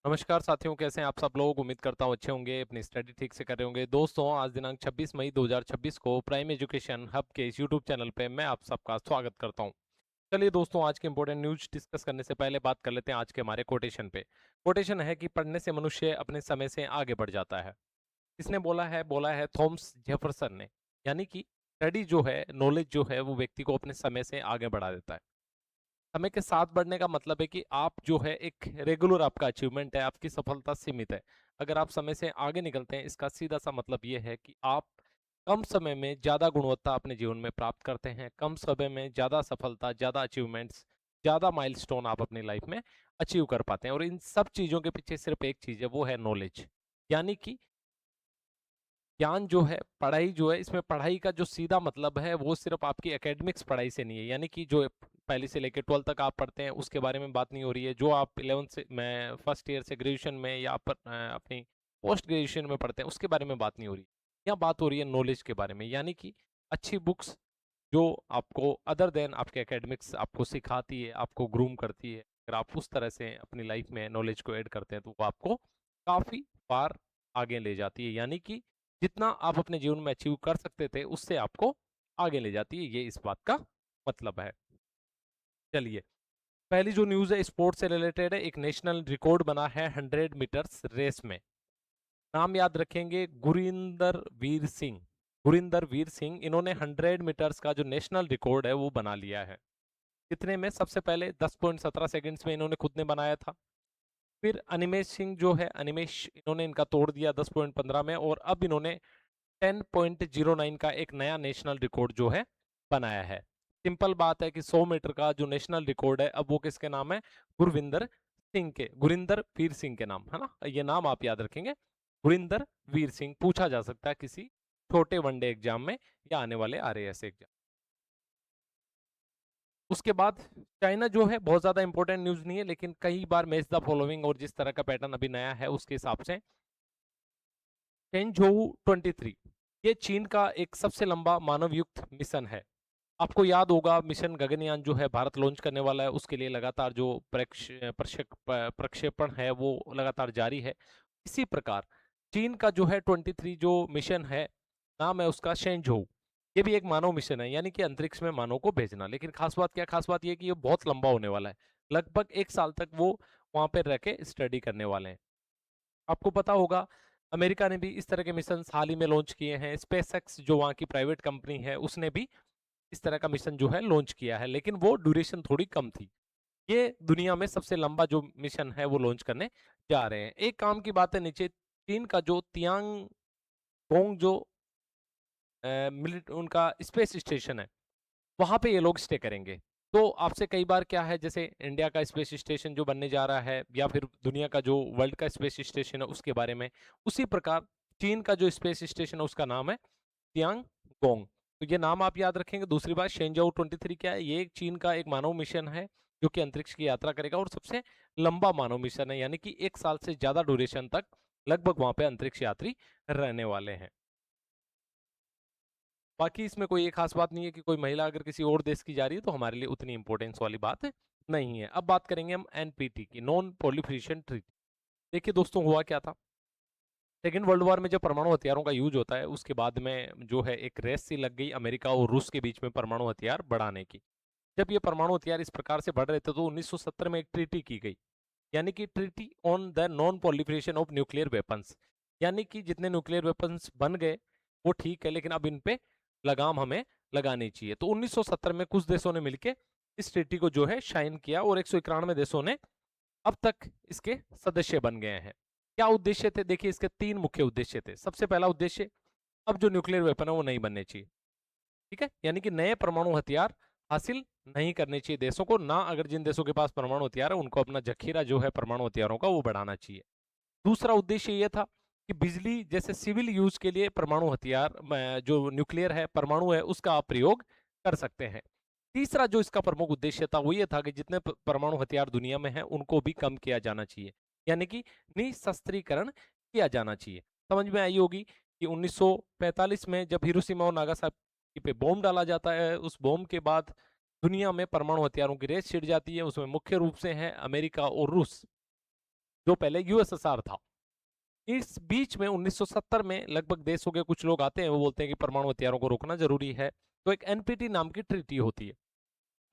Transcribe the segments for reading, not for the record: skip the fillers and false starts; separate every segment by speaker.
Speaker 1: नमस्कार साथियों, कैसे हैं आप सब लोग। उम्मीद करता हूँ अच्छे होंगे, अपनी स्टडी ठीक से कर रहे होंगे। दोस्तों, आज दिनांक 26 मई 2026 को प्राइम एजुकेशन हब के इस यूट्यूब चैनल पे मैं आप सबका स्वागत करता हूँ। चलिए दोस्तों, आज के इंपॉर्टेंट न्यूज डिस्कस करने से पहले बात कर लेते हैं आज के हमारे कोटेशन पे। कोटेशन है कि पढ़ने से मनुष्य अपने समय से आगे बढ़ जाता है। किसने बोला है थॉमस जेफरसन ने। यानी कि स्टडी जो है, नॉलेज जो है, वो व्यक्ति को अपने समय से आगे बढ़ा देता है। समय के साथ बढ़ने का मतलब है कि आप जो है एक रेगुलर आपका अचीवमेंट है, आपकी सफलता सीमित है। अगर आप समय से आगे निकलते हैं, इसका सीधा सा मतलब ये है कि आप कम समय में ज़्यादा गुणवत्ता अपने जीवन में प्राप्त करते हैं, कम समय में ज़्यादा सफलता, ज़्यादा अचीवमेंट्स, ज़्यादा माइलस्टोन आप अपनी लाइफ में अचीव कर पाते हैं। और इन सब चीज़ों के पीछे सिर्फ एक चीज़ है, वो है नॉलेज। यानी कि ज्ञान जो है, पढ़ाई जो है, इसमें पढ़ाई का जो सीधा मतलब है वो सिर्फ आपकी एकेडमिक्स पढ़ाई से नहीं है। यानी कि जो पहली से लेकर 12 तक आप पढ़ते हैं उसके बारे में बात नहीं हो रही है। जो आप 11 से मैं फर्स्ट ईयर से ग्रेजुएशन में या अपनी पोस्ट ग्रेजुएशन में पढ़ते हैं उसके बारे में बात नहीं हो रही। यहाँ बात हो रही है नॉलेज के बारे में। यानी कि अच्छी बुक्स जो आपको अदर देन आपके एकेडमिक्स आपको सिखाती है, आपको ग्रूम करती है। अगर आप उस तरह से अपनी लाइफ में नॉलेज को ऐड करते हैं तो वो आपको काफ़ी फार आगे ले जाती है। यानी कि जितना आप अपने जीवन में अचीव कर सकते थे उससे आपको आगे ले जाती है, ये इस बात का मतलब है। चलिए, पहली जो न्यूज़ है स्पोर्ट्स से रिलेटेड है। एक नेशनल रिकॉर्ड बना है 100 मीटर्स रेस में। नाम याद रखेंगे, गुरिंदर वीर सिंह। गुरिंदर वीर सिंह, इन्होंने 100 मीटर्स का जो नेशनल रिकॉर्ड है वो बना लिया है। कितने में? सबसे पहले 10.17 सेकंड्स में इन्होंने खुद ने बनाया था। फिर अनिमेश सिंह जो है, अनिमेश, इन्होंने इनका तोड़ दिया 10.15 में। और अब इन्होंने 10.09 का एक नया नेशनल रिकॉर्ड जो है बनाया है। सिंपल बात है कि 100 मीटर का जो नेशनल रिकॉर्ड है अब वो किसके नाम है? गुरिंदर वीर सिंह के नाम, है ना। ये नाम आप याद रखेंगे, गुरिंदर वीर सिंह। पूछा जा सकता है किसी छोटे वनडे एग्जाम में या आने वाले आरएएस एग्जाम। उसके बाद चाइना जो है, बहुत ज्यादा इंपॉर्टेंट न्यूज नहीं है, लेकिन कई बार मैच द फॉलोइंग और जिस तरह का पैटर्न अभी नया है उसके हिसाब से चेंजोउ 23, ये चीन का एक सबसे लंबा मानवयुक्त मिशन है। आपको याद होगा, मिशन गगनयान जो है भारत लॉन्च करने वाला है, उसके लिए लगातार जो प्रक्षेपण है वो लगातार जारी है। इसी प्रकार चीन का जो है 23 जो मिशन है, नाम है उसका शेंझोउ। ये भी एक मानव मिशन है, यानी कि अंतरिक्ष में मानव को भेजना। लेकिन खास बात क्या, खास बात ये कि ये बहुत लंबा होने वाला है। लगभग 1 साल तक वो वहां पर रह के स्टडी करने वाले हैं। आपको पता होगा, अमेरिका ने भी इस तरह के मिशन हाल ही में लॉन्च किए हैं। स्पेसएक्स जो वहाँ की प्राइवेट कंपनी है, उसने भी इस तरह का मिशन जो है लॉन्च किया है, लेकिन वो ड्यूरेशन थोड़ी कम थी। ये दुनिया में सबसे लंबा जो मिशन है वो लॉन्च करने जा रहे हैं। एक काम की बात है, नीचे चीन का जो तियांग गोंग जो उनका स्पेस स्टेशन है, वहां पे ये लोग स्टे करेंगे। तो आपसे कई बार क्या है, जैसे इंडिया का स्पेस स्टेशन जो बनने जा रहा है या फिर दुनिया का जो वर्ल्ड का स्पेस स्टेशन है उसके बारे में, उसी प्रकार चीन का जो स्पेस स्टेशन है उसका नाम है तियांग गोंग। तो ये नाम आप याद रखेंगे। दूसरी बात, शेंजाओ 23 क्या है? ये चीन का एक मानव मिशन है जो कि अंतरिक्ष की यात्रा करेगा और सबसे लंबा मानव मिशन है। यानी कि 1 साल से ज्यादा ड्यूरेशन तक लगभग वहां पे अंतरिक्ष यात्री रहने वाले हैं। बाकी इसमें कोई एक खास बात नहीं है कि कोई महिला अगर किसी और देश की जा रही है तो हमारे लिए उतनी इंपॉर्टेंस वाली बात नहीं है। अब बात करेंगे हम एनपीटी की, नॉन प्रोलिफरेशन ट्रीटी। देखिए दोस्तों, हुआ क्या था, सेकेंड वर्ल्ड वॉर में जब परमाणु हथियारों का यूज होता है उसके बाद में जो है एक रेस सी लग गई अमेरिका और रूस के बीच में परमाणु हथियार बढ़ाने की। जब ये परमाणु हथियार इस प्रकार से बढ़ रहे थे तो 1970 में एक ट्रीटी की गई, यानी कि treaty on the non proliferation of nuclear weapons. यानी कि जितने न्यूक्लियर वेपन्स बन गए वो ठीक है, लेकिन अब इन पे लगाम हमें लगानी चाहिए। तो 1970 में कुछ देशों ने मिलकर इस ट्रीटी को जो है साइन किया और 191 देशों ने अब तक इसके सदस्य बन गए हैं। क्या उद्देश्य थे? देखिए, इसके 3 मुख्य उद्देश्य थे। सबसे पहला उद्देश्य, अब जो न्यूक्लियर वेपन है वो नहीं बनने चाहिए। ठीक है, यानी कि नए परमाणु हथियार हासिल नहीं करने चाहिए देशों को ना। अगर जिन देशों के पास परमाणु हथियार है उनको अपना जखीरा जो है परमाणु हथियारों का वो बढ़ाना चाहिए। दूसरा उद्देश्य ये था कि बिजली जैसे सिविल यूज के लिए परमाणु हथियार जो न्यूक्लियर है, परमाणु है, उसका आप प्रयोग कर सकते हैं। तीसरा जो इसका प्रमुख उद्देश्य था वो ये था कि जितने परमाणु हथियार दुनिया में हैं उनको भी कम किया जाना चाहिए, यानी कि निशस्त्रीकरण किया जाना चाहिए। समझ में आई होगी कि 1945 में जब हिरोशिमा और नागासाकी पे बॉम्ब डाला जाता है, उस बॉम्ब के बाद दुनिया में परमाणु हथियारों की रेस छिड़ जाती है। उसमें मुख्य रूप से है अमेरिका और रूस। जो पहले यूएसएसआर था। इस बीच में 1970 में लगभग देशों के कुछ लोग आते हैं, वो बोलते हैं कि परमाणु हथियारों को रोकना जरूरी है, तो एक एनपीटी नाम की ट्रीटी होती है।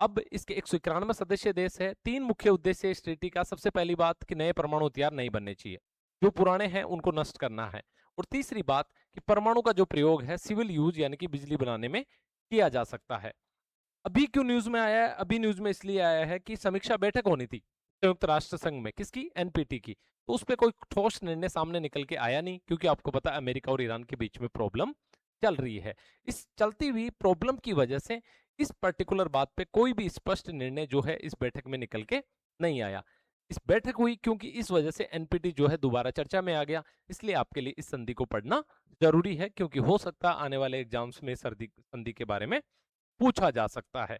Speaker 1: अब इसके 191 सदस्य देश है। 3 मुख्य उद्देश्य इस ट्रीटी का। सबसे पहली बात कि नए परमाणु हथियार नहीं बनने चाहिए, जो पुराने हैं उनको नष्ट करना है। और तीसरी बात कि परमाणु का जो प्रयोग है सिविल यूज यानी कि बिजली बनाने में किया जा सकता है। अभी क्यों न्यूज में आया है? अभी न्यूज में इसलिए आया है कि समीक्षा बैठक होनी थी संयुक्त राष्ट्र संघ में, किसकी? एनपीटी की। तो उस पर कोई ठोस निर्णय सामने निकल के आया नहीं, क्योंकि आपको पता है अमेरिका और ईरान के बीच में प्रॉब्लम चल रही है। इस चलती हुई प्रॉब्लम की वजह से इस पर्टिकुलर बात पे कोई भी स्पष्ट निर्णय जो है इस बैठक में निकल के नहीं आया। इस बैठक हुई क्योंकि इस वजह से एनपीटी जो है दोबारा चर्चा में आ गया। इसलिए आपके लिए इस संधि को पढ़ना जरूरी है, क्योंकि हो सकता है आने वाले एग्जाम्स में संधि के बारे में पूछा जा सकता है।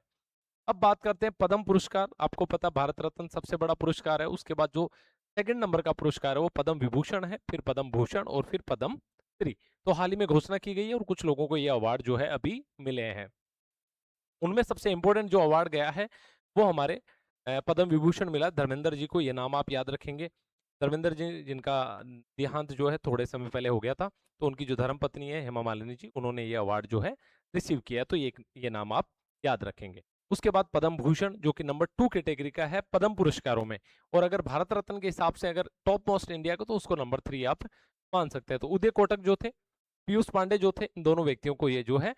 Speaker 1: अब बात करते हैं पद्म पुरस्कार। आपको पता भारत रत्न सबसे बड़ा पुरस्कार है, उसके बाद जो सेकंड नंबर का पुरस्कार है वो पद्म विभूषण है, फिर पद्म भूषण और फिर पद्म श्री। तो हाल ही में घोषणा की गई है और कुछ लोगों को ये अवार्ड जो है अभी मिले हैं। उनमें सबसे इंपॉर्टेंट जो अवार्ड गया है वो हमारे पद्म विभूषण मिला धर्मेंद्र जी को। ये नाम आप याद रखेंगे। धर्मेंद्र जी जिनका देहांत जो है थोड़े समय पहले हो गया था, तो उनकी जो धर्मपत्नी है हेमा मालिनी जी, उन्होंने ये अवार्ड जो है रिसीव किया। तो ये नाम आप याद रखेंगे। उसके बाद पद्म भूषण जो कि नंबर 2 कैटेगरी का है पद्म पुरस्कारों में, और अगर भारत रत्न के हिसाब से अगर टॉप मोस्ट इंडिया को, तो उसको नंबर 3 आप मान सकते हैं। तो उदय कोटक जो थे, पीयूष पांडे जो थे, इन दोनों व्यक्तियों को ये जो है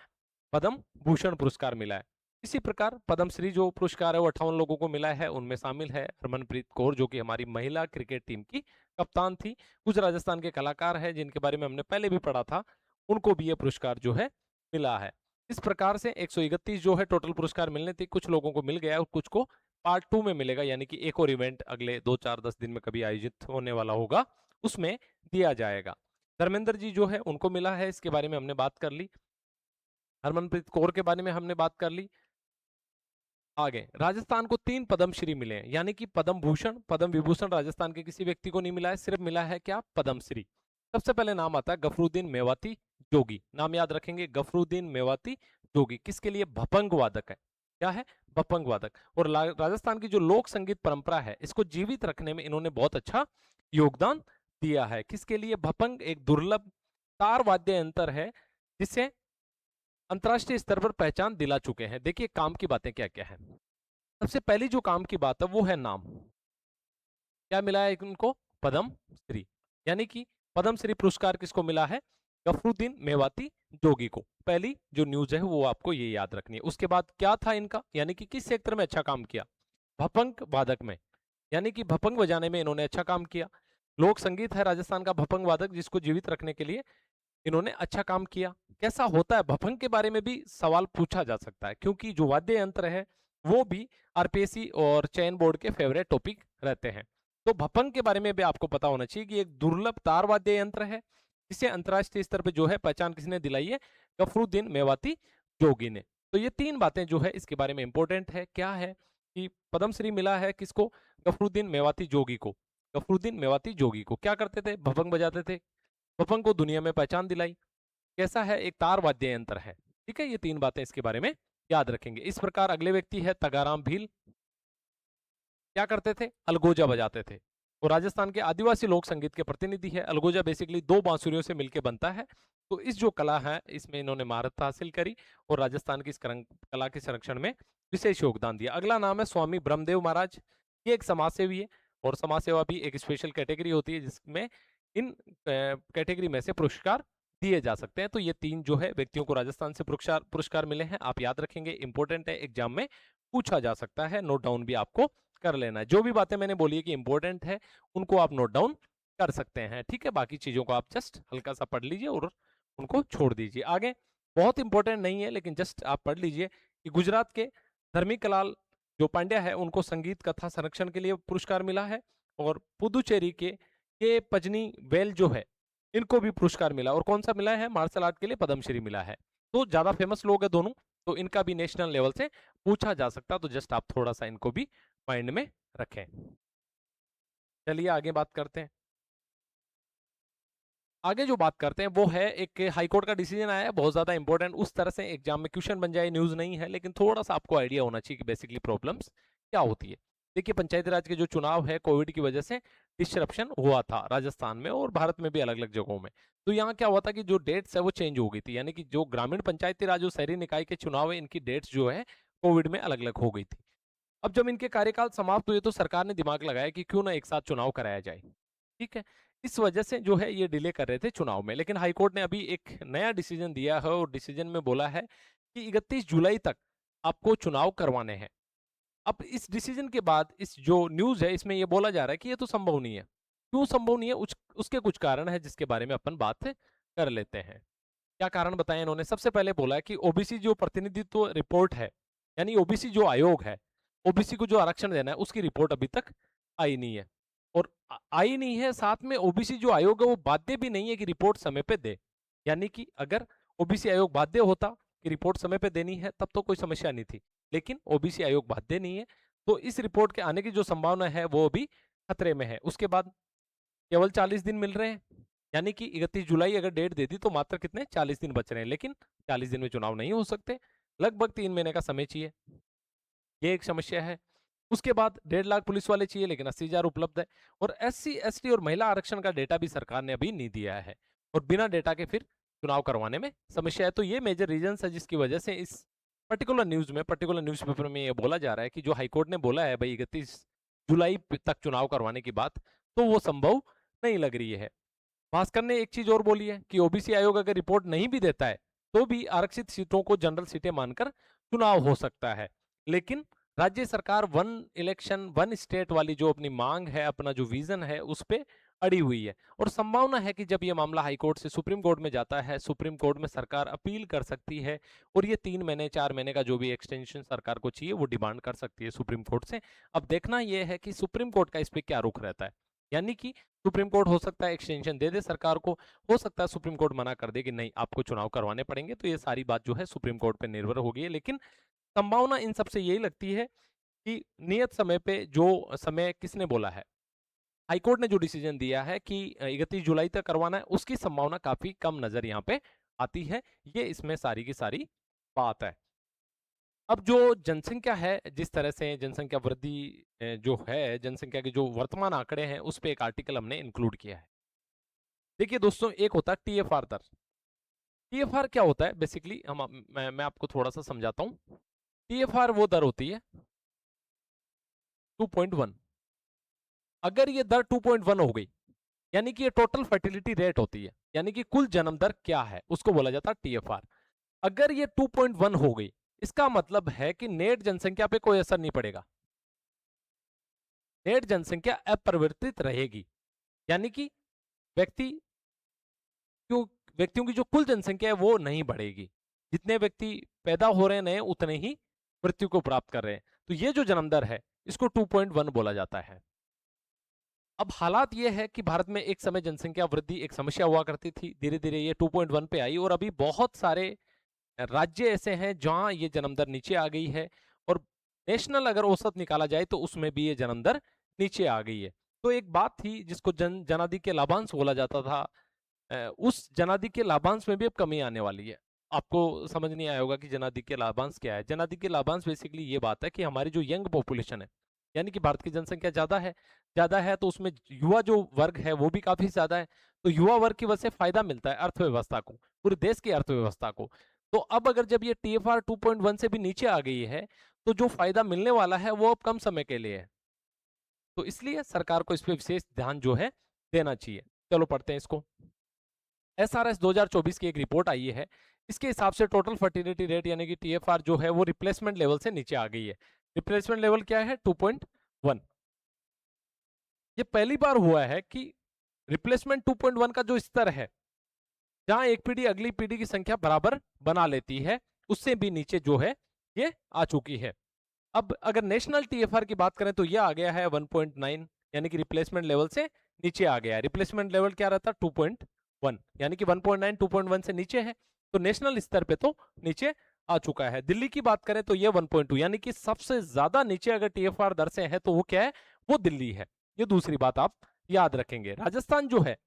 Speaker 1: पद्म भूषण पुरस्कार मिला है। इसी प्रकार पद्मश्री जो पुरस्कार है वो 58 लोगों को मिला है। उनमें शामिल है हरमनप्रीत कौर जो कि हमारी महिला क्रिकेट टीम की कप्तान थी। कुछ राजस्थान के कलाकार हैं जिनके बारे में हमने पहले भी पढ़ा था, उनको भी ये पुरस्कार जो है मिला है। इस प्रकार से 131 जो है टोटल पुरस्कार मिलने थे। कुछ लोगों को मिल गया और कुछ को पार्ट 2 में मिलेगा, यानी कि एक और इवेंट अगले 2-4-10 दिन में कभी आयोजित होने वाला होगा, उसमें दिया जाएगा। धर्मेंद्र जी जो है उनको मिला है, इसके बारे में हमने बात कर ली। हरमनप्रीत कौर के बारे में हमने बात कर ली। आगे राजस्थान को 3 पद्मश्री मिले हैं, यानी कि पद्म भूषण पद्म विभूषण राजस्थान के किसी व्यक्ति को नहीं मिला है, सिर्फ मिला है क्या? पद्मश्री। सबसे पहले नाम आता है गफरुद्दीन मेवाती जोगी। नाम याद रखेंगे, गफरुद्दीन मेवाती जोगी। किसके लिए? भपंग वादक है। क्या है? भपंग वादक। और राजस्थान की जो लोक संगीत परंपरा है इसको जीवित रखने में इन्होंने बहुत अच्छा योगदान दिया है। किसके लिए? भपंग एक दुर्लभ तार वाद्य यंत्र है जिसे अंतरराष्ट्रीय स्तर पर पहचान दिला चुके हैं। देखिए काम की बातें क्या क्या है। सबसे पहली जो काम की बात है वो है नाम। क्या मिला है इनको? पद्म श्री। यानी कि पद्म श्री पुरस्कार किसको मिला है? गफरुद्दीन मेवाती जोगी को। पहली जो न्यूज है वो आपको ये याद रखनी है। उसके बाद क्या था इनका, यानी कि किस क्षेत्र में अच्छा काम किया? भपंग वादक में, यानी कि भपंग बजाने में इन्होंने अच्छा काम किया। लोक संगीत है राजस्थान का भपंग वादक, जिसको जीवित रखने के लिए इन्होंने अच्छा काम किया। कैसा होता है भपंग के बारे में भी सवाल पूछा जा सकता है, क्योंकि जो वाद्य यंत्र है वो भी आरपीएससी और चयन बोर्ड के फेवरेट टॉपिक रहते हैं। तो भपंग के बारे में भी आपको पता होना चाहिए कि एक दुर्लभ तार वाद्य यंत्र है जिसे अंतरराष्ट्रीय स्तर पर जो है पहचान किसने दिलाई है? गफरुद्दीन मेवाती जोगी ने। तो ये 3 बातें जो है इसके बारे में इंपॉर्टेंट है। क्या है कि पद्मश्री मिला है किसको? गफरुद्दीन मेवाती जोगी को। गफरुद्दीन मेवाती जोगी को क्या करते थे? भपंग बजाते थे। भपंग को दुनिया में पहचान दिलाई। कैसा है? एक तार वाद्य यंत्र है। ठीक है, ये 3 बातें इसके बारे में याद रखेंगे। इस प्रकार अगले व्यक्ति है तगाराम भील। क्या करते थे? अलगोजा बजाते थे और राजस्थान के आदिवासी लोक संगीत के प्रतिनिधि है। अलगोजा बेसिकली 2 बांसुरियों से मिलकर बनता है। तो इस जो कला है इसमें इन्होंने महारत हासिल करी और राजस्थान की इस कला के संरक्षण में विशेष योगदान दिया। अगला नाम है स्वामी ब्रह्मदेव महाराज। ये एक समाज सेवी है और समाज सेवा भी एक स्पेशल कैटेगरी होती है जिसमें इन कैटेगरी में से पुरस्कार दिए जा सकते हैं। तो ये 3 जो है व्यक्तियों को राजस्थान से पुरस्कार पुरस्कार मिले हैं। आप याद रखेंगे, इंपॉर्टेंट है, एग्जाम में पूछा जा सकता है। नोट डाउन भी आपको कर लेना है। जो भी बातें मैंने बोली है कि इंपॉर्टेंट है उनको आप नोट डाउन कर सकते हैं। ठीक है, बाकी चीजों को आप जस्ट हल्का सा पढ़ लीजिए और उनको छोड़ दीजिए। आगे बहुत इंपॉर्टेंट नहीं है लेकिन जस्ट आप पढ़ लीजिए कि गुजरात के धर्मिकलाल जो पांड्या है उनको संगीत कथा संरक्षण के लिए पुरस्कार मिला है और पुदुचेरी के पजनी वेल जो है इनको भी पुरस्कार मिला। और कौन सा मिला है? मार्शल आर्ट के लिए पद्मश्री मिला है। तो ज्यादा फेमस लोग हैं दोनों, तो इनका भी नेशनल लेवल से पूछा जा सकता है। तो जस्ट आप थोड़ा सा इनको भी माइंड में रखें। चलिए आगे बात करते हैं। आगे जो बात करते हैं वो है एक हाईकोर्ट का डिसीजन आया है, बहुत ज्यादा इंपॉर्टेंट। उस तरह से एग्जाम में क्वेश्चन बन जाए न्यूज नहीं है, लेकिन थोड़ा सा आपको आइडिया होना चाहिए कि बेसिकली प्रॉब्लम्स क्या होती है। देखिए पंचायती राज के जो चुनाव है कोविड की वजह से डिसरप्शन हुआ था राजस्थान में और भारत में भी अलग अलग जगहों में। तो यहाँ क्या हुआ था कि जो डेट्स है वो चेंज हो गई थी, यानी कि जो ग्रामीण पंचायती राज और शहरी निकाय के चुनाव है इनकी डेट्स जो है कोविड में अलग अलग हो गई थी। अब जब इनके कार्यकाल समाप्त हुए तो सरकार ने दिमाग लगाया कि क्यों ना एक साथ चुनाव कराया जाए। ठीक है, इस वजह से जो है ये डिले कर रहे थे चुनाव में, लेकिन हाईकोर्ट ने अभी एक नया डिसीजन दिया है और डिसीजन में बोला है कि 31 जुलाई तक आपको चुनाव करवाने हैं। अब इस डिसीजन के बाद इस जो न्यूज है इसमें ये बोला जा रहा है कि ये तो संभव नहीं है। क्यों संभव नहीं है, उसके कुछ कारण है जिसके बारे में अपन बात कर लेते हैं। क्या कारण बताया इन्होंने? सबसे पहले बोला है कि ओबीसी जो प्रतिनिधित्व रिपोर्ट है, यानी ओबीसी जो आयोग है, ओबीसी को जो आरक्षण देना है उसकी रिपोर्ट अभी तक आई नहीं है। और आई नहीं है, साथ में ओबीसी जो आयोग है वो बाध्य भी नहीं है कि रिपोर्ट समय पे दे। यानी कि अगर ओबीसी आयोग बाध्य होता कि रिपोर्ट समय पे देनी है तब तो कोई समस्या नहीं थी, लेकिन ओबीसी आयोग बाध्य नहीं है, तो इस रिपोर्ट के आने की जो संभावना है वो भी खतरे में है। उसके बाद केवल 40 दिन मिल रहे हैं, यानी कि 31 जुलाई अगर डेट दे दी तो मात्र कितने 40 दिन बच रहे हैं, लेकिन 40 दिन में चुनाव नहीं हो सकते, लगभग 3 महीने का समय चाहिए। ये एक समस्या है। उसके बाद 1.5 लाख पुलिस वाले चाहिए, लेकिन 80,000 उपलब्ध है। और एससी एसटी और महिला आरक्षण का डेटा भी सरकार ने अभी नहीं दिया है, और बिना डेटा के फिर चुनाव करवाने में समस्या है। तो ये मेजर रीजन है जिसकी वजह से इस पर्टिकुलर न्यूज में, पर्टिकुलर न्यूज़पेपर में ये बोला जा रहा है कि जो हाईकोर्ट ने बोला है भाई 31 जुलाई तक चुनाव करवाने की बात, तो वो संभव नहीं लग रही है। भास्कर ने एक चीज और बोली है कि ओबीसी आयोग अगर रिपोर्ट नहीं भी देता है तो भी आरक्षित सीटों को जनरल सीटें मानकर चुनाव हो सकता है। लेकिन राज्य सरकार वन इलेक्शन वन स्टेट वाली जो अपनी मांग है, अपना जो विजन है, उस पे अड़ी हुई है। और संभावना है कि जब ये मामला हाईकोर्ट से सुप्रीम कोर्ट में जाता है, सुप्रीम कोर्ट में सरकार अपील कर सकती है और ये 3 महीने 4 महीने का जो भी एक्सटेंशन सरकार को चाहिए वो डिमांड कर सकती है सुप्रीम कोर्ट से। अब देखना यह है कि सुप्रीम कोर्ट का इस पे क्या रुख रहता है, यानी कि सुप्रीम कोर्ट हो सकता है एक्सटेंशन दे दे सरकार को, हो सकता है सुप्रीम कोर्ट मना कर दे कि नहीं आपको चुनाव करवाने पड़ेंगे। तो ये सारी बात जो है सुप्रीम कोर्ट पे निर्भर होगी, लेकिन संभावना इन सबसे यही लगती है कि नियत समय पे जो समय किसने बोला है, हाईकोर्ट ने जो डिसीजन दिया है कि 31 जुलाई तक करवाना है, उसकी संभावना काफी कम नजर यहाँ पे आती है। ये इसमें सारी की सारी बात है। अब जो जनसंख्या है, जिस तरह से जनसंख्या वृद्धि जो है, जनसंख्या के जो वर्तमान आंकड़े हैं उस पे एक आर्टिकल हमने इंक्लूड किया है। देखिए दोस्तों, एक होता है टीएफआर दर। टीएफआर क्या होता है बेसिकली, मैं आपको थोड़ा सा समझाता हूँ। टीएफआर वो दर होती है 2.1। अगर ये दर 2.1 हो गई, यानी कि ये टोटल फर्टिलिटी रेट होती है, यानी कि कुल जन्म दर क्या है उसको बोला जाता है टीएफआर। अगर ये 2.1 हो गई, इसका मतलब है कि नेट जनसंख्या पे कोई असर नहीं पड़ेगा, नेट जनसंख्या अपरिवर्तित रहेगी। यानी कि व्यक्ति क्यों व्यक्तियों की जो कुल जनसंख्या है वो नहीं बढ़ेगी, जितने व्यक्ति पैदा हो रहे हैं नए उतने ही मृत्यु को प्राप्त कर रहे हैं। तो ये जो जन्म दर है इसको 2.1 बोला जाता है। अब हालात ये है कि भारत में एक समय जनसंख्या वृद्धि एक समस्या हुआ करती थी, धीरे धीरे ये 2.1 पे आई और अभी बहुत सारे राज्य ऐसे हैं जहां ये जन्म दर नीचे आ गई है। और नेशनल अगर औसत निकाला जाए तो उसमें भी ये जन्म दर नीचे आ गई है। तो एक बात थी जिसको जनादि के लाभांश बोला जाता था, उस जनादि के लाभांश में भी अब कमी आने वाली है। आपको समझ नहीं आया होगा कि जनादि के लाभांश क्या है। जनादि के लाभांश बेसिकली ये बात है कि हमारी जो यंग पॉपुलेशन है, यानी कि भारत की जनसंख्या ज्यादा है तो उसमें युवा जो वर्ग है वो भी काफी ज्यादा है। तो युवा वर्ग की वजह से फायदा मिलता है अर्थव्यवस्था को, पूरे देश की अर्थव्यवस्था को। तो अब अगर जब ये टीएफआर 2.1 से भी नीचे आ गई है तो जो फायदा मिलने वाला है वो अब कम समय के लिए है। तो इसलिए सरकार को इस पे विशेष ध्यान जो है देना चाहिए। चलो पढ़ते हैं इसको। एसआरएस 2024 की एक रिपोर्ट आई है, इसके हिसाब से टोटल फर्टिलिटी रेट यानी कि टीएफआर जो है वो रिप्लेसमेंट लेवल से नीचे आ गई है। रिप्लेसमेंट लेवल क्या है? 2.1। ये पहली बार हुआ है कि रिप्लेसमेंट 2.1 का जो स्तर है, जहां एक पीढ़ी अगली पीढ़ी की संख्या बराबर बना लेती है, उससे भी नीचे जो है ये आ चुकी है। अब अगर नेशनल टीएफआर की बात करें तो ये आ गया है 1.9, यानी कि रिप्लेसमेंट लेवल से नीचे आ गया है। रिप्लेसमेंट लेवल क्या रहता है? 2.1, यानी कि 1.9 2.1 से नीचे है, तो नेशनल स्तर पे तो नीचे आ चुका है। दिल्ली की बात करें तो ये 1.2, यानी कि सबसे ज्यादा नीचे अगर टीएफआर दर से है तो वो क्या है? वो दिल्ली है। ये दूसरी बात आप याद रखेंगे। राजस्थान जो है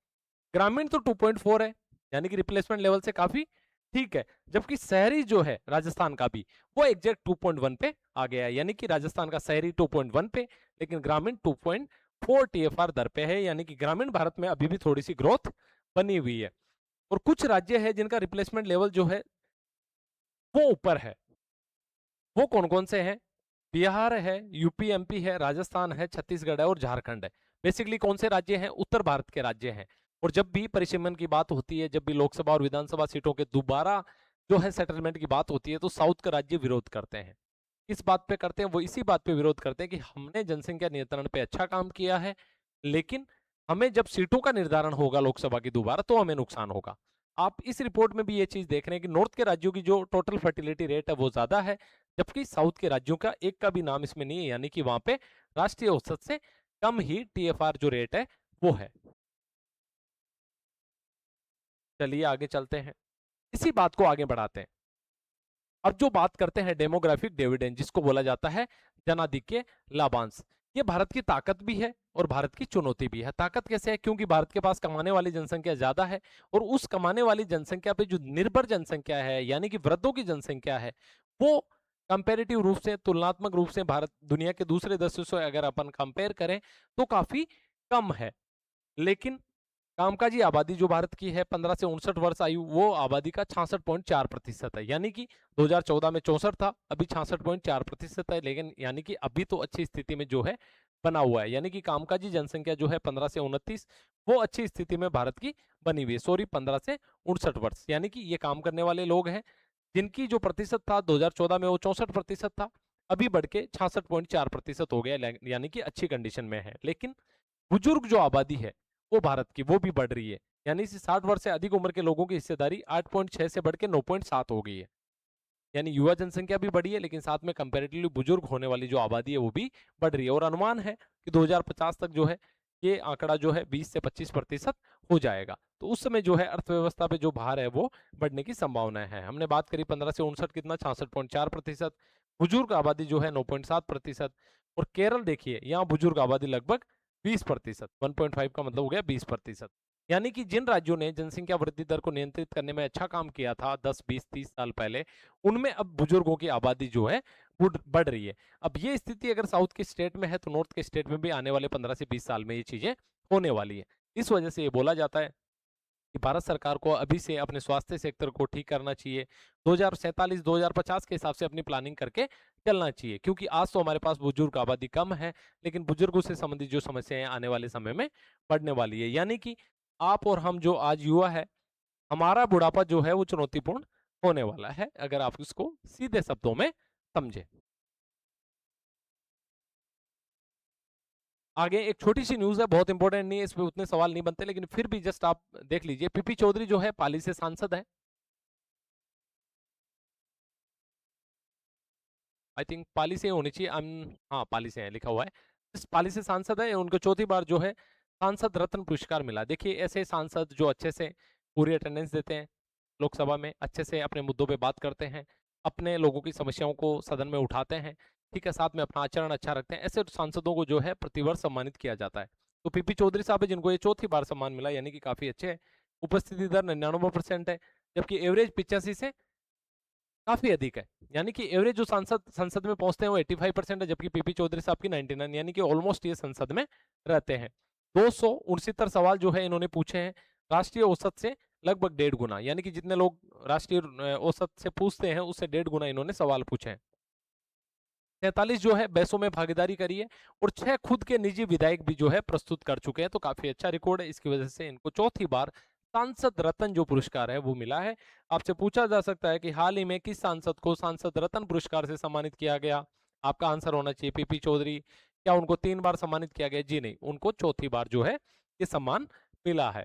Speaker 1: ग्रामीण तो 2.4 है, यानी कि रिप्लेसमेंट लेवल से काफी ठीक है, जबकि शहरी जो है राजस्थान का भी वो एग्जैक्ट 2.1 पे आ गया है, यानी कि राजस्थान का शहरी 2.1 पे, लेकिन ग्रामीण 4 टीएफआर दर पे है, यानी कि ग्रामीण भारत में अभी भी थोड़ी सी ग्रोथ बनी हुई है। और कुछ राज्य है जिनका रिप्लेसमेंट लेवल जो है वो ऊपर है। वो कौन कौन से हैं? बिहार है, यूपी एमपी है, राजस्थान है, छत्तीसगढ़ है और झारखंड है। बेसिकली कौन से राज्य हैं? उत्तर भारत के राज्य हैं। और जब भी परिसीमन की बात होती है, जब भी लोकसभा और विधानसभा सीटों के दोबारा जो है सेटलमेंट की बात होती है, तो साउथ के राज्य विरोध करते हैं। किस बात पे करते हैं? वो इसी बात पे विरोध करते हैं कि हमने जनसंख्या नियंत्रण पे अच्छा काम किया है, लेकिन हमें जब सीटों का निर्धारण होगा लोकसभा की दोबारा, तो हमें नुकसान होगा। आप इस रिपोर्ट में भी ये चीज देख रहे हैं कि नॉर्थ के राज्यों की जो टोटल फर्टिलिटी रेट है वो ज्यादा है, जबकि साउथ के राज्यों का एक का भी नाम इसमें नहीं है, यानी कि वहां पे राष्ट्रीय औसत से कम ही टीएफआर जो रेट है वो है। चलिए आगे चलते हैं, इसी बात को आगे बढ़ाते हैं। अब जो बात करते हैं डेमोग्राफिक डिविडेंड, जिसको बोला जाता है जनाधिक्य लाभांश, ये भारत की ताकत भी है और भारत की चुनौती भी है। ताकत कैसे है? क्योंकि भारत के पास कमाने वाली जनसंख्या ज्यादा है, और उस कमाने वाली जनसंख्या पे जो निर्भर जनसंख्या है, यानी कि वृद्धों की जनसंख्या है, वो कंपेरेटिव रूप से, तुलनात्मक रूप से भारत दुनिया के दूसरे देशों से अगर अपन कंपेयर करें तो काफी कम है। लेकिन कामकाजी आबादी जो भारत की है 15 से 59 वर्ष आयु, वो आबादी का 66.4% है, यानी कि 2014 में 64 था, अभी 66.4% है। लेकिन यानी कि अभी तो अच्छी स्थिति में जो है बना हुआ है, यानी कि कामकाजी जनसंख्या जो है 15 से 29, वो अच्छी स्थिति में भारत की बनी हुई है। सॉरी, 15 से 59 वर्ष, यानी कि ये काम करने वाले लोग हैं, जिनकी जो प्रतिशत था 2014 में वो 64% था, अभी बढ़ के 66.4% हो गया, यानी कि अच्छी कंडीशन में है। लेकिन बुजुर्ग जो आबादी है वो भारत की, वो भी बढ़ रही है, यानी 60 वर्ष से अधिक उम्र के लोगों की हिस्सेदारी 8.6 से बढ़ के 9.7 हो गई है। यानी युवा जनसंख्या भी बढ़ी है, लेकिन साथ में कंपैरेटिवली बुजुर्ग होने वाली जो आबादी है वो भी बढ़ रही है। और अनुमान है कि 2050 तक जो है ये आंकड़ा जो है 20 से 25% हो जाएगा। तो उस समय जो है अर्थव्यवस्था पे जो भार है वो बढ़ने की संभावना है। हमने बात करी 15 से 59 कितना, 66.4%। बुजुर्ग आबादी जो है 9.7%। और केरल देखिए, यहाँ बुजुर्ग आबादी लगभग 20%, 1.5 का मतलब हो गया 20%। यानी कि जिन राज्यों ने जनसंख्या वृद्धि दर को नियंत्रित करने में अच्छा काम किया था 10, 20, 30 साल पहले, उनमें अब बुजुर्गों की आबादी जो है बढ़ रही है। अब ये स्थिति अगर साउथ के स्टेट में है, तो नॉर्थ के स्टेट में भी आने वाले 15 से 20 साल में ये चीजें होने वाली है। इस वजह से ये बोला जाता है कि भारत सरकार को अभी से अपने स्वास्थ्य सेक्टर को ठीक करना चाहिए, 2047-2050 के हिसाब से अपनी प्लानिंग करके चलना चाहिए। क्योंकि आज तो हमारे पास बुजुर्ग आबादी कम है, लेकिन बुजुर्गों से संबंधित जो समस्याएं आने वाले समय में बढ़ने वाली है। यानी कि आप और हम जो आज युवा है, हमारा बुढ़ापा जो है वो चुनौतीपूर्ण होने वाला है, अगर आप इसको सीधे शब्दों में समझे। आगे एक छोटी सी न्यूज है, बहुत इंपॉर्टेंट नहीं है, इस पे उतने सवाल नहीं बनते, लेकिन फिर भी जस्ट आप देख लीजिए। पीपी चौधरी जो है पाली से सांसद है, आई थिंक पाली से होनी चाहिए। हाँ, पाली से है, लिखा हुआ है। इस पाली से सांसद है, उनको चौथी बार जो है सांसद रत्न पुरस्कार मिला। देखिए, ऐसे सांसद जो अच्छे से पूरी अटेंडेंस देते हैं लोकसभा में, अच्छे से अपने मुद्दों पे बात करते हैं, अपने लोगों की समस्याओं को सदन में उठाते हैं, ठीक है, साथ में अपना आचरण अच्छा रखते हैं, ऐसे सांसदों को जो है प्रतिवर्ष सम्मानित किया जाता है। तो पीपी चौधरी साहब है, जिनको ये चौथी बार सम्मान मिला, यानी कि काफी अच्छे है। उपस्थिति दर 99% है, जबकि एवरेज 85 से काफी अधिक है। यानी कि एवरेज जो सांसद संसद में पहुंचते हैं वो 85% है, जबकि पीपी चौधरी साहब की 99, यानी कि ऑलमोस्ट ये संसद में रहते हैं। 269 सवाल जो है इन्होंने पूछे हैं, राष्ट्रीय औसत से लगभग 1.5 गुना, यानी कि जितने लोग राष्ट्रीय औसत से पूछते हैं उससे 1.5 गुना इन्होंने सवाल पूछे हैं। 43 जो है बहसों में भागीदारी करी है, और 6 खुद के निजी विधायक भी जो है प्रस्तुत कर चुके हैं। तो काफी अच्छा रिकॉर्ड है, इसकी वजह से इनको चौथी बार सांसद रत्न जो पुरस्कार है वो मिला है। आपसे पूछा जा सकता है कि हाल ही में किस सांसद को सांसद रत्न पुरस्कार से सम्मानित किया गया? आपका आंसर होना चाहिए पीपी चौधरी। क्या उनको 3 बार सम्मानित किया गया? जी नहीं, उनको चौथी बार जो है ये सम्मान मिला है।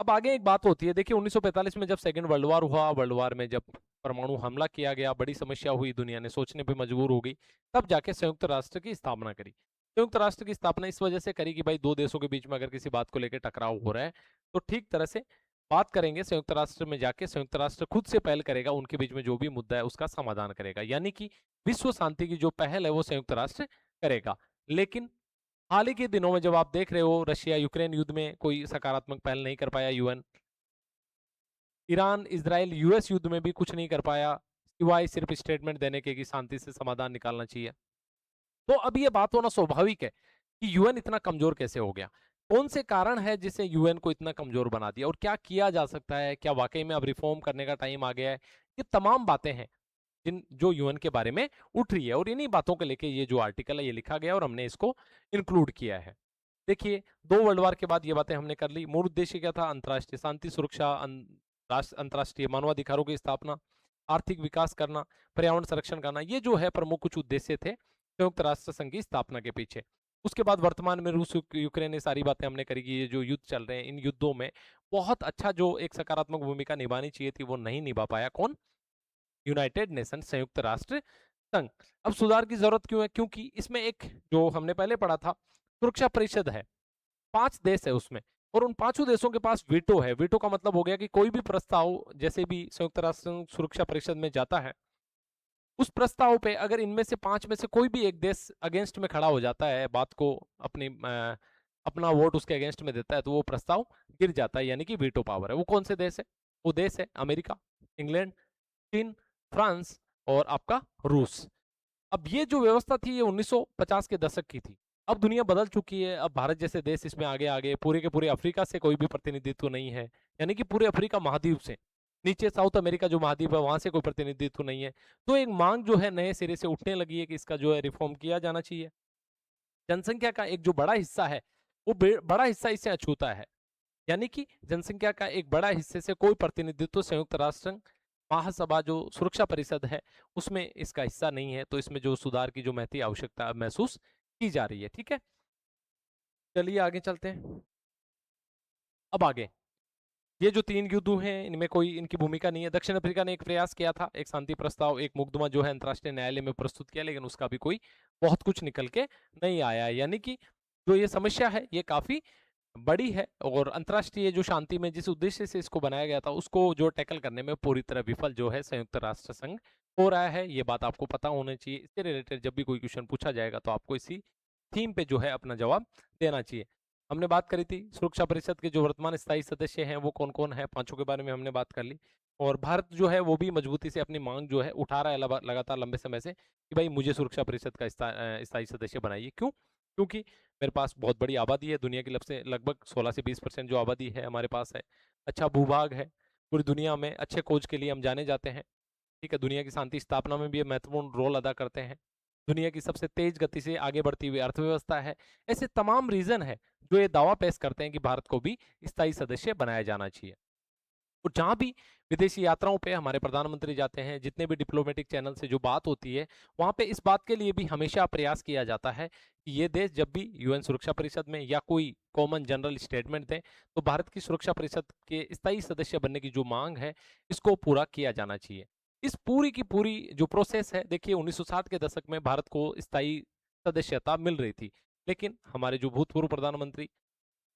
Speaker 1: अब आगे एक बात होती है, देखिए 1945 में जब सेकेंड वर्ल्ड वॉर हुआ, वर्ल्ड वॉर में जब परमाणु हमला किया गया, बड़ी समस्या हुई, दुनिया ने सोचने पे मजबूर हो गई, तब जाके संयुक्त राष्ट्र की स्थापना करी। संयुक्त राष्ट्र की स्थापना इस वजह से करी कि भाई दो देशों के बीच में अगर किसी बात को लेकर टकराव हो रहा है, तो ठीक तरह से बात करेंगे, संयुक्त राष्ट्र में जाके संयुक्त राष्ट्र खुद से पहल करेगा, उनके बीच में जो भी मुद्दा है उसका समाधान करेगा, यानी कि विश्व शांति की जो पहल है वो संयुक्त राष्ट्र करेगा। लेकिन हाल ही के दिनों में जब आप देख रहे हो, रशिया यूक्रेन युद्ध में कोई सकारात्मक पहल नहीं कर पाया यूएन, ईरान इजराइल यूएस युद्ध में भी कुछ नहीं कर पाया, सिवाय सिर्फ स्टेटमेंट देने के कि शांति से समाधान निकालना चाहिए। तो अब ये बात होना स्वाभाविक है कि यूएन इतना कमजोर कैसे हो गया, कौन से कारण है जिससे यूएन को इतना कमजोर बना दिया और क्या किया जा सकता है, क्या वाकई में अब रिफॉर्म करने का टाइम आ गया है। ये तमाम बातें हैं जिन जो यूएन के बारे में उठ रही है और इन्हीं बातों को लेके ये जो आर्टिकल है ये लिखा गया और हमने इसको इंक्लूड किया है। देखिए, 2 वर्ल्ड वार के बाद ये बातें हमने कर ली। मूल उद्देश्य क्या था? अंतर्राष्ट्रीय शांति, सुरक्षा, अंतर्राष्ट्रीय मानवाधिकारों की स्थापना, आर्थिक विकास करना, पर्यावरण संरक्षण करना। ये जो है प्रमुख कुछ उद्देश्य थे संयुक्त राष्ट्र संघ की स्थापना के पीछे। उसके बाद वर्तमान में रूस यूक्रेन, ये सारी बातें हमने करी कि ये जो युद्ध चल रहे हैं, इन युद्धों में बहुत अच्छा जो एक सकारात्मक भूमिका निभानी चाहिए थी, वो नहीं निभा पाया। कौन? यूनाइटेड नेशन, संयुक्त राष्ट्र संघ। अब सुधार की जरूरत क्यों है? क्योंकि इसमें एक जो हमने पहले पढ़ा था सुरक्षा परिषद है, 5 देश है उसमें और उन पांचों देशों के पास वीटो है। वीटो का मतलब हो गया कि कोई भी प्रस्ताव जैसे भी संयुक्त राष्ट्र संघ सुरक्षा परिषद में जाता है, उस प्रस्ताव पे अगर इनमें से 5 में से कोई भी एक देश अगेंस्ट में खड़ा हो जाता है, बात को अपना वोट उसके अगेंस्ट में देता है, तो वो प्रस्ताव गिर जाता है, यानी कि वीटो पावर है। वो कौन से देश है? वो देश है अमेरिका, इंग्लैंड, चीन, फ्रांस और आपका रूस। अब ये जो व्यवस्था थी ये 1950 के दशक की थी। अब दुनिया बदल चुकी है। अब भारत जैसे देश इसमें आगे आ गए। पूरे के पूरे अफ्रीका से कोई भी प्रतिनिधित्व नहीं है, यानी कि पूरे अफ्रीका महाद्वीप से नीचे साउथ अमेरिका जो महाद्वीप है वहां से कोई प्रतिनिधित्व नहीं है। तो एक मांग जो है नए सिरे से उठने लगी है कि इसका जो है रिफॉर्म किया जाना चाहिए। जनसंख्या का एक जो बड़ा हिस्सा है वो बड़ा हिस्सा इससे अछूता है, यानी कि जनसंख्या का एक बड़ा हिस्से से कोई प्रतिनिधित्व संयुक्त राष्ट्र संघ महासभा जो सुरक्षा परिषद है उसमें इसका हिस्सा नहीं है। तो इसमें जो सुधार की जो महती आवश्यकता महसूस की जा रही है। ठीक है, चलिए आगे चलते हैं। अब आगे ये जो 3 युद्ध हैं इनमें कोई इनकी भूमिका नहीं है। दक्षिण अफ्रीका ने एक प्रयास किया था, एक शांति प्रस्ताव, एक मुकदमा जो है अंतर्राष्ट्रीय न्यायालय में प्रस्तुत किया, लेकिन उसका भी कोई बहुत कुछ निकल के नहीं आया है। यानी कि जो ये समस्या है ये काफी बड़ी है और अंतर्राष्ट्रीय जो शांति में जिस उद्देश्य से इसको बनाया गया था उसको जो टैकल करने में पूरी तरह विफल जो है संयुक्त राष्ट्र संघ हो रहा है। ये बात आपको पता होनी चाहिए। इससे रिलेटेड जब भी कोई क्वेश्चन पूछा जाएगा तो आपको इसी थीम पे जो है अपना जवाब देना चाहिए। हमने बात करी थी सुरक्षा परिषद के जो वर्तमान स्थायी सदस्य हैं वो कौन कौन है, पांचों के बारे में हमने बात कर ली। और भारत जो है वो भी मजबूती से अपनी मांग जो है उठा रहा है लगातार लंबे समय से कि भाई मुझे सुरक्षा परिषद का स्थायी सदस्य बनाइए। क्यों? क्योंकि मेरे पास बहुत बड़ी आबादी है, दुनिया की लगभग 16 से 20% जो आबादी है हमारे पास है। अच्छा भूभाग है, पूरी दुनिया में अच्छे खोज के लिए हम जाने जाते हैं। ठीक है, दुनिया की शांति स्थापना में भी ये महत्वपूर्ण रोल अदा करते हैं। दुनिया की सबसे तेज गति से आगे बढ़ती हुई अर्थव्यवस्था है। ऐसे तमाम रीजन है जो ये दावा पेश करते हैं कि भारत को भी स्थायी सदस्य बनाया जाना चाहिए। और जहां भी विदेशी यात्राओं पे हमारे प्रधानमंत्री जाते हैं, जितने भी डिप्लोमेटिक चैनल से जो बात होती है वहां पे इस बात के लिए भी हमेशा प्रयास किया जाता है कि ये देश जब भी यूएन सुरक्षा परिषद में या कोई कॉमन जनरल स्टेटमेंट दें तो भारत की सुरक्षा परिषद के स्थायी सदस्य बनने की जो मांग है इसको पूरा किया जाना चाहिए। इस पूरी की पूरी जो प्रोसेस है, देखिए 1960 के दशक में भारत को स्थायी सदस्यता मिल रही थी, लेकिन हमारे जो भूतपूर्व प्रधानमंत्री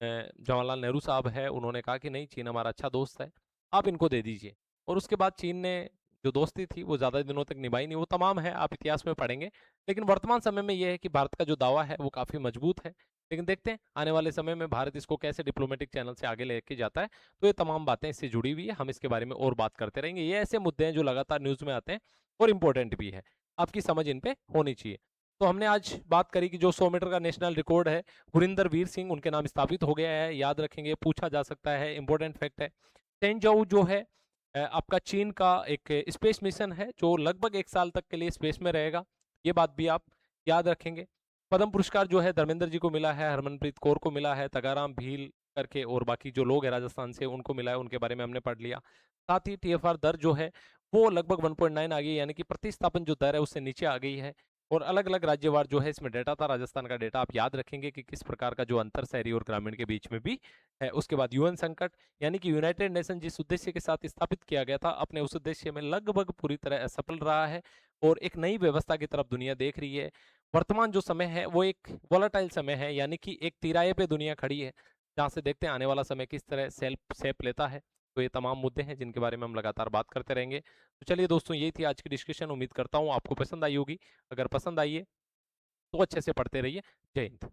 Speaker 1: जवाहरलाल नेहरू साहब है उन्होंने कहा कि नहीं, चीन हमारा अच्छा दोस्त है, आप इनको दे दीजिए। और उसके बाद चीन ने जो दोस्ती थी वो ज़्यादा दिनों तक निभाई नहीं। वो तमाम है, आप इतिहास में पढ़ेंगे। लेकिन वर्तमान समय में ये है कि भारत का जो दावा है वो काफ़ी मजबूत है। लेकिन देखते हैं आने वाले समय में भारत इसको कैसे डिप्लोमेटिक चैनल से आगे लेके जाता है। तो ये तमाम बातें इससे जुड़ी हुई है, हम इसके बारे में और बात करते रहेंगे। ये ऐसे मुद्दे हैं जो लगातार न्यूज़ में आते हैं और इम्पोर्टेंट भी है, आपकी समझ इन पे होनी चाहिए। तो हमने आज बात करी कि जो 100 मीटर का नेशनल रिकॉर्ड है गुरिंदर वीर सिंह उनके नाम स्थापित हो गया है। याद रखेंगे, पूछा जा सकता है, इंपॉर्टेंट फैक्ट है। चेंजाऊ जो है आपका चीन का एक स्पेस मिशन है जो लगभग 1 साल तक के लिए स्पेस में रहेगा। ये बात भी आप याद रखेंगे। पद्म पुरस्कार जो है धर्मेंद्र जी को मिला है, हरमनप्रीत कौर को मिला है, तगाराम भील करके और बाकी जो लोग हैं राजस्थान से उनको मिला है, उनके बारे में हमने पढ़ लिया। साथ ही टीएफआर दर जो है वो लगभग 1.9 आ गई, यानी कि प्रतिस्थापन जो दर है उससे नीचे आ गई है। और अलग अलग राज्यवार जो है इसमें डेटा था, राजस्थान का डेटा आप याद रखेंगे कि किस प्रकार का जो अंतर शहरी और ग्रामीण के बीच में भी है। उसके बाद यूएन संकट, यानी कि यूनाइटेड नेशन जिस उद्देश्य के साथ स्थापित किया गया था अपने उस उद्देश्य में लगभग पूरी तरह असफल रहा है और एक नई व्यवस्था की तरफ दुनिया देख रही है। वर्तमान जो समय है वो एक वोलाटाइल समय है, यानी कि एक तिराहे पे दुनिया खड़ी है जहाँ से देखते हैं आने वाला समय किस तरह शेप लेता है। तो ये तमाम मुद्दे हैं जिनके बारे में हम लगातार बात करते रहेंगे। तो चलिए दोस्तों, यही थी आज की डिस्कशन। उम्मीद करता हूँ आपको पसंद आई होगी। अगर पसंद आई है तो अच्छे से पढ़ते रहिए। जय हिंद।